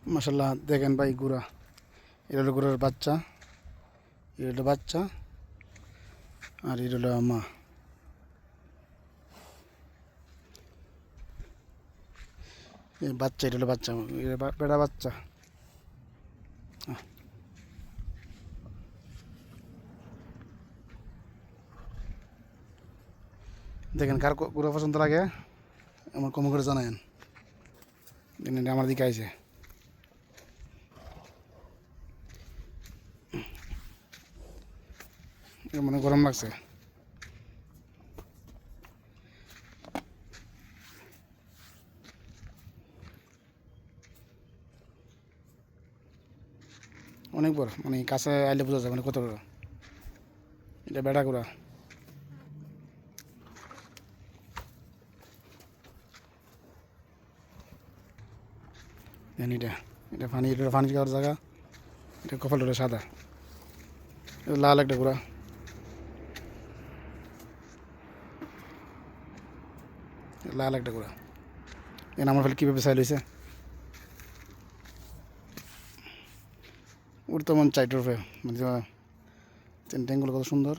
মাশাল্লাহ দেখেন ভাই গুড়া, এটা হলো গুড়ার বাচ্চা, এটা হলো বাচ্চা, আর এটা হলো মা। এই বাচ্চা, এটা হলো বাচ্চা, এটা বেড়া বাচ্চা। দেখেন কার গুড়া পছন্দ লাগে আমার কম করে জানায়েন। দেখেন আমার দিকে আইছে, মানে গরম লাগছে। অনেক বড়, মানে কাছে আইলে বোঝা যায় মানে কত বড়। এটা বেড়া গুড়া। এটা এটা পানি, এটা পানি খাওয়ার জায়গা। এটা কপালটা সাদা, এটা লাল একটা গুড়া। লাল একটা গুড়া। এখানে আমার ফেলে কীভাবে চাইল হয়েছে, উঠতে মন চাইটার উপরে, মানে ট্যাঙ্কগুলো কত সুন্দর।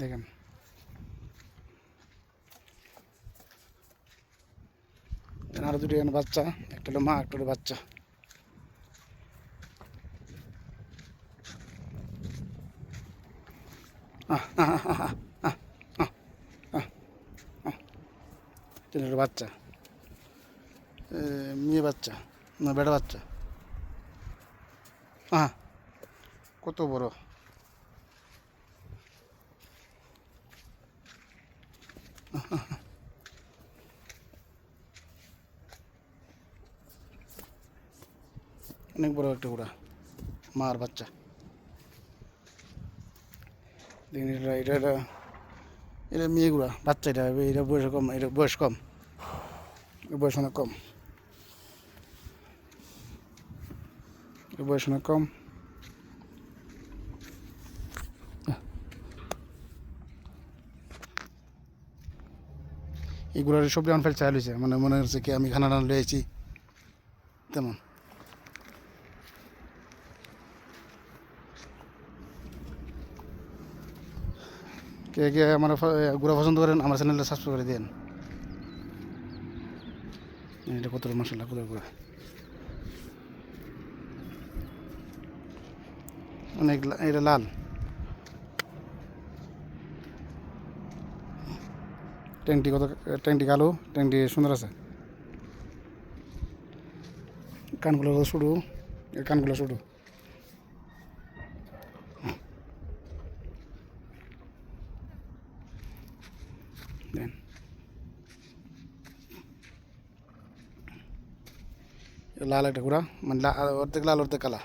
দেখেন আরো দুটো এখানে বাচ্চা, একটা হলো মা, একটা হলো বাচ্চা। আহ আহ আহ আহ আহ আহ আহ আহ। এটা হলো বাচ্চা, মেয়ে বাচ্চা না বেটা বাচ্চা। হ্যাঁ, কত বড়। অনেক বড় একটা গুড়া, মা আর বাচ্চা। দেখেন এটা এটা এটা এটা মেয়ে গুড়া, বাচ্চা। এটা এটা বয়স কম, এটা বয়স কম, বয়স অনেক কম, এটা বয়স অনেক কম। এইগুলোর সবজি আমার ফেল চাল হয়েছে, মানে মনে হচ্ছে কি আমি খানা রান্না লয়েছি তেমন। কে কে আমার গুড়া পছন্দ করেন আমার চ্যানেলটা সাবস্ক্রাইব করে দেন। এটা কত মশলা, কত গুঁড়া, অনেক এটা লাল। ট্যাংটি কত, ট্যাংটি কালো, ট্যাংটি সুন্দর আছে। কানগুলো শুরু, কানগুলো শুরু। দেন লাল একটা গুঁড়া, মানে অর্ধেক লাল অর্ধেক কালা।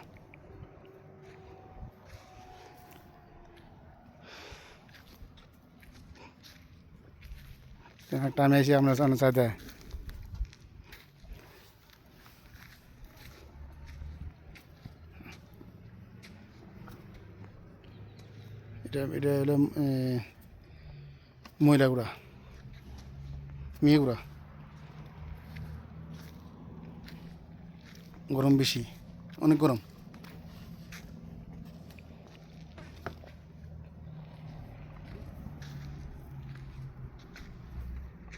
টাইমে এসে আমরা চাই দেয়। এটা এটা হলো ময়লা গুঁড়া, মেয়ে গুঁড়া। গরম বেশি, অনেক গরম।